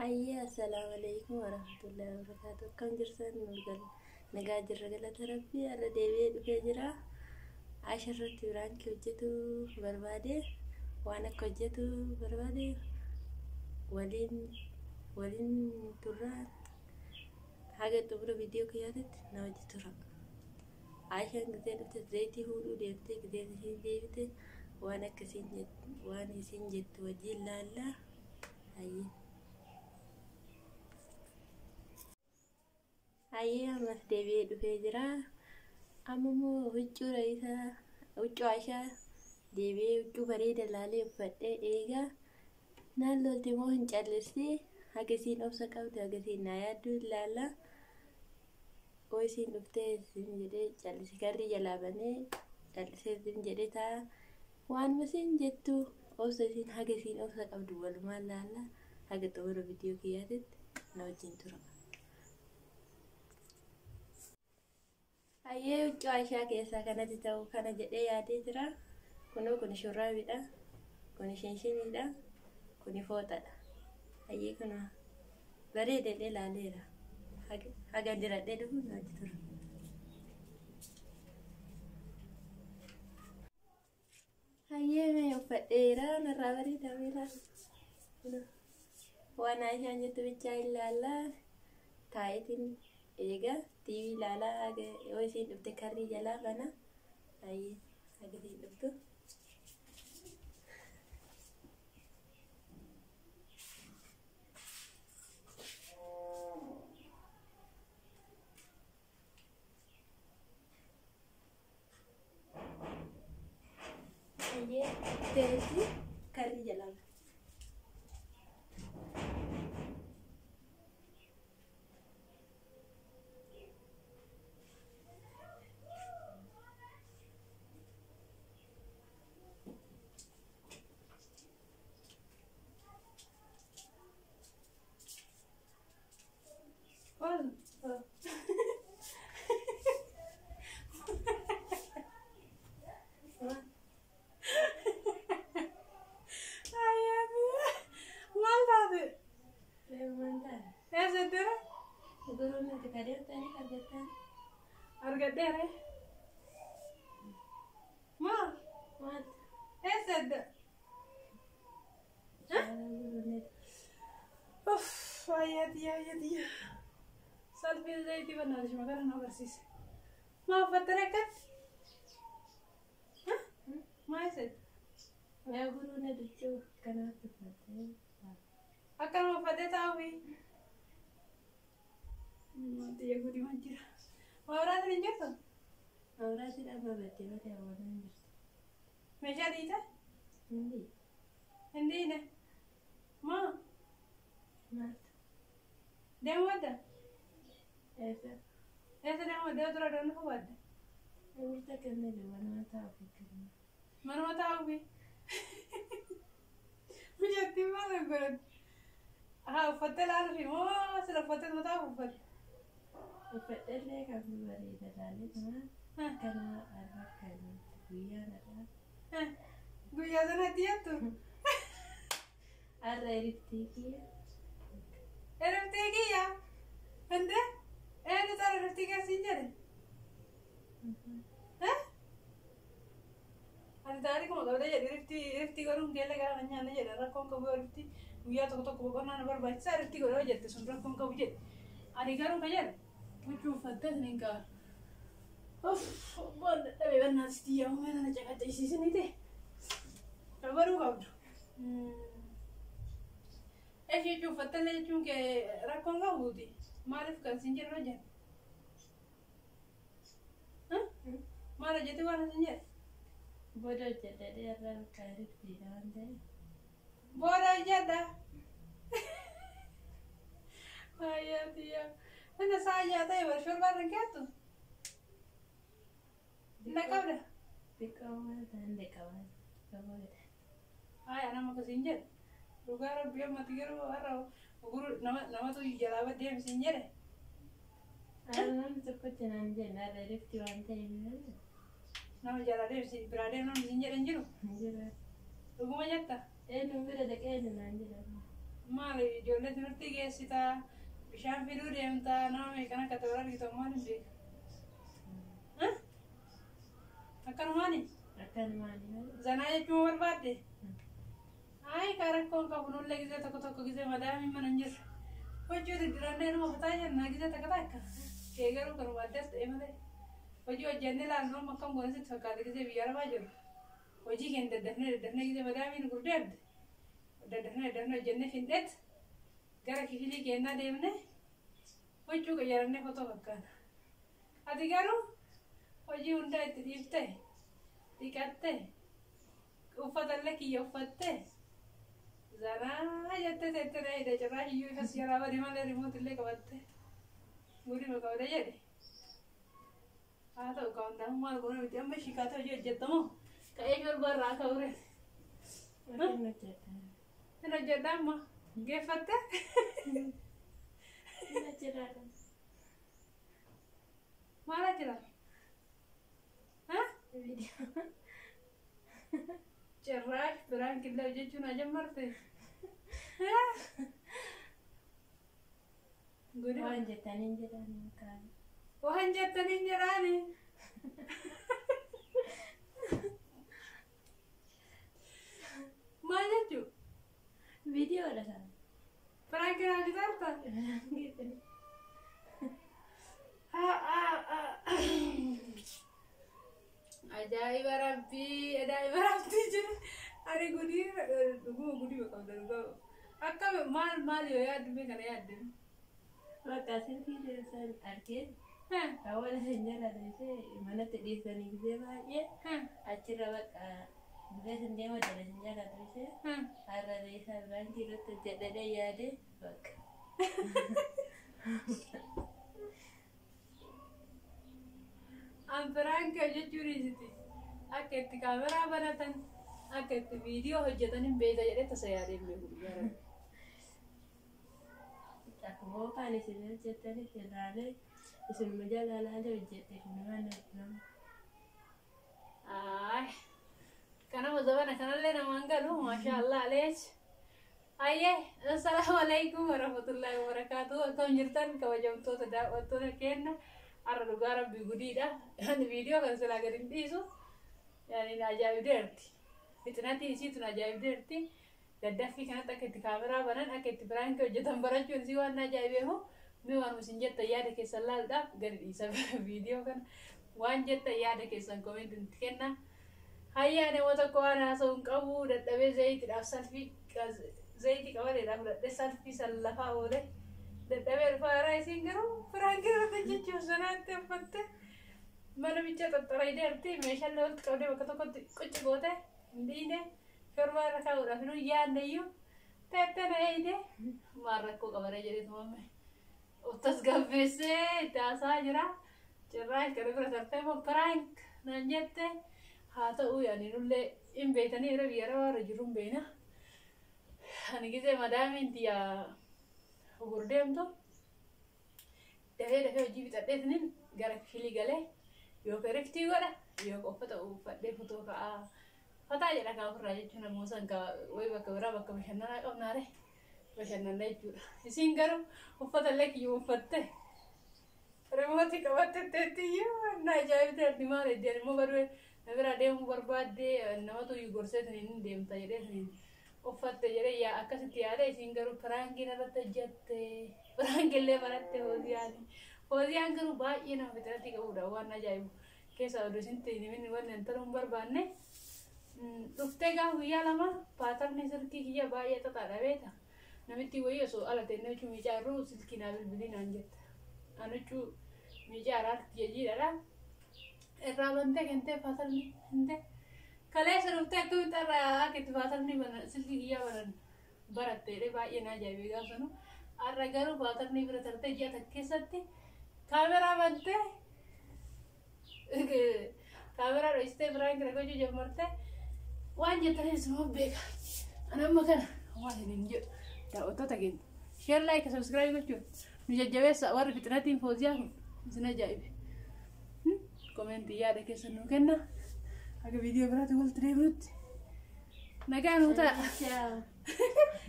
Hayya, assalamualaikum warahmatullahi wabarakatuh. Kam jirtan nurgal nagaa jirra galata rabbii irra deebi'ee dhufee jira. Aisha irratti biraan kee hojjetu barbaade waan akka hojjetu barbaade waliin turraa haga xumura viidiyoo kiyyaatitti na wajji tura. Aishaan gisee dhufte zayitii fuudhuu deemtee giseen isiin deebite waan isiin jettu wajjin laallaa. Hayya ammas deebi'ee dhufee jira. Ammoo huccuu Aishaa deebi'ee huccuu bareeda laalee uffadhee eegaa naannootti immoo hin callisne haga isiin obsa qabdu haga isiin naa yaaddu ilaalla. Oo isiin dhuftee isin jedhee callisi garri jalaa banee callisee isin jedhee ta'a. Waan isiin jettu obsa isiin haga isiin obsa qabdu walumaan laalla haga xumura viidiyoo kiyyaatitti na wajjin tura. Hayyee huccuu Aishaa keessaa kanatti ta'u kana jedhee yaadee jira. Kunoo kun shurraabiidha. Kun shinshiniidha. Kun fooxadha. Hayyee kun bareedee laaleera. Haga diradhee dhufu na wajji tura. Hayyee mee uffadheera narraa bareedaa meelaa. Waan Aishaan jettu bichaa ilaallaa taa'itiin eega TV ilaalaa haga yoo isiin dhufte karrii jalaa bana. Hayyee haga isiin dhuftu. Hayyee teessi karrii jalaa bana. Argadere ma what said ya salvi zaiti banalish magara na versis ma fatrakat ma said ya guru ne dichu kana fatte akan ma fatte tawi ma dia guru manjira Orang ni je tu, orang tidak berbeza macam orang ni. Macam ni je? Hindi ni, ma, demo ada. Esa demo ada tu ada mana buat? Kita kena ni mana tahu fikir. Mana tahu bi? Macam tu mana berat? Fatel ada ni, sila fatel tahu fatel. Uffadheellee kan bareeda laalee kana arra kan guyyaa sanatti jettu arra eriftii kiyya ende eenyu taara eriftii keessin jedhe ani taari kuma qabdee jedhe eriftii godhuun geella gara nyaanna jedhe rakkoon qabu eriftii guyyaa tokko boqonnaa na barbaachisaa eriftii godhoo jette sun rakkoon qabu jedhe ani garuu ka jedhe Mucuu uffattees ni ga'a. Boonna dhabee bannaas xiyyaa uummata na caqaxeessiisanii ta'e. Dabaluu qabdu. Jechuun uffatteellee jechuun kee rakkoon qabuuti. Maaliif kan siin jedhu hojjetu? Maal hojjetu waan siin jedhu? Booda hojjedhee irraa kan riftiidha waan ta'eef. Booda hojjedha. Ayyaa xiyyaa. Anda saya tadi bersyukur bareng gitu. Nak kau dah? Dekawan dan dekawan. Ayah nama kesinjer. Rugar biar mati kira arau. Guru nama tu jalawat dia kesinjer. Alam cepat jangan jenar dari tiwan tadi. Nama jalan dia si berada nama kesinjer anjir. Anjir. Tunggu macam ta? Nunggu ada kayak nanti. maali ijoollee timirtii geessitaa bishaan fiduu deemtaa nama meeqana akka ta'u argitu maal hin beeku. Akkanumaani zanaa jechuun barbaadde ay karakkoon qabu nullee gisee tokko gisee madaamii mana hin jirre hojii diddirannee nama fataa jennaa gisee takka kee garuu kan waaddees ta'e malee hojii hojjennee laannoo makkam goone sitti fakkaate gisee biyya arabaa jiru hojii keenya daddafnee gisee madaamiin gurdeebde daddafnee hojjennee findheet gara kifilii keennaa deemne huccuu qayyarannee fotoo fakkaata ati garuu hojii hundaa itti dhiiftee dhiqattee uffatallee kiyya uffattee zanaa jettee teettee dheedha cirraa hiyyuu ifas jalaa bade malee rimootillee qabattee gudima qabde jedhe haa ta'u kaawwantaan maal goone miti amma shikaata hojii hojjettamoo ka'ee shorbarraa ka'ure hin hojjedha amma geeffatte maala jira cirraash biraan killa hojjechuun ajammarte waan jettaniin jedhanii kaan waan jettaniin jedhaani maal jechuu viidiyoodha kan biraan kiraa gitarta ajaa'iba rabbii jira ani gudii dhuguma gudii beekamta dhugaa akka maal yoo yaaddumee kana yaaddame bakka silkii keessan argee awwaala hin jaallatanii manatti dhiyeessanii gisee baay'ee achirra bakka bulee sin deema jala hin jaallatanii har'a isaa biraan kiirratti jedhadhee yaade bakka. Biraan kee jechuun isiti akka itti kaameraa banatan akka itti viidiyoo hojjetan hin beeka jedhee tasa yaadee hin beeku guyyaa akkuma kaan isin hojjettanis irraalee isinuma jaalaalaalee hojjette kunumaan nama. Kanama zabana kanallee namaan galu maashaallah aleech. Ayyee assalaamu alaikum warahmatullahi wabarakatuh akkam jirtan kabajamtoota daawwattoota keenya. Arra dhugaa rabbii gudiidha. Viidiyoo kan silaa gadi hin dhiisu. Yaani ajaa'ibdeerti. Fixinatiin isiitun ajaa'ibdeerti. Daddaffii kanatti akka itti kaameraa banan akka itti biraankii hojjetan barachuun isii waan ajaa'ibeefu mee waan isin jettan yaada keessan laaludhaaf gadi dhiisa viidiyoo kana. Waan jettan yaada keessan koomentiitti kenna. Hayyaa namoota tokko waan haasa'uun qabu dadhabee zayitiidhaaf zayitii qabateedhaaf fudhadhee salfii san lafaa oolee. Dadhabee dhufaa irraa isiin garuu biraankii irratti jechuun sanaatti uffatte mana bicha xaxxaraa deemtee meeshaalee walitti qabdee bakka tokkotti qucci goote hin dhiine shorbaa irra kaa'uudhaaf nu yaadne iyyuu teettee na eeyite maal rakkoo qabaree jedhee tumame uttas gabbeessee itti haasaa jira cirraash kana bira tartee immoo biraank naan jette haa ta'uu yaani nullee hin beekanii irra biyya irra jiru hin beekna ani gisee madaamiin tiyyaa gurdeemtu dafee hojii bitadheetiniin gara kifilii galee yoo riftii godha yoo uffata uffadhee fotoo ka'aa fataa jedha kaa ofirraa jechuun ammoo san wayi bakka biraa bakka bashannanaa qabnaare bashannanaa jechuudha. Isiin garuu uffatallee kiyyuu uffatte rimootii qabatteetti iyyuu na ajaa'ibdeerti maal eddeen immoo baduu na bira deemuu barbaadde namatu gorseetiniin deemta jedheetiniin uffatte jedhee yaa akkasitti yaada isiin garuu piraankiin irratti hojjette piraankiillee baratte hooziyaan garuu baay'ee nama fixirratti qabudha waan ajaa'ibu keessaa oduu isinitti himin wanni hin ta'uu hin barbaanne dhuftee gaafa guyyaa lama paatarni silkii kiyya baay'ee xaxaadha beeta namitti wayii osoo ala teennee hojii miicaa irruu silkii naa bilbilii naan jette anichuu miicaa araatti jejiidhaadha irraa bantee kentee paatarni hintee kalee sadufte akkamitti irraa akka itti paatarni silkii kiyyaa baran barattee baay'ee na ajaa'ibee gaafanu arra garuu paatarni bira tartee ji'a takka keessatti kaameraa bantee kaameraa dho'istee biraan kira gochuu jammarte waan jettaniis nama beeka ani amma kana waan hin jedhu daawwattoota keenya share like subscribe gochuun nu jajjabeessa warri fixinatiin fooziyaa kun isin ajaa'ibe komentii yaada keessan nuu kenna. Aga video berarti wal terima. Nagaan uta.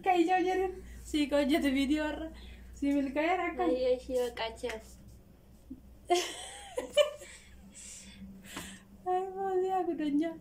Kayak jauh jarin si kau jatuh video si milkaya akan. Ayo siwa kaca. Ay, mau aku donja.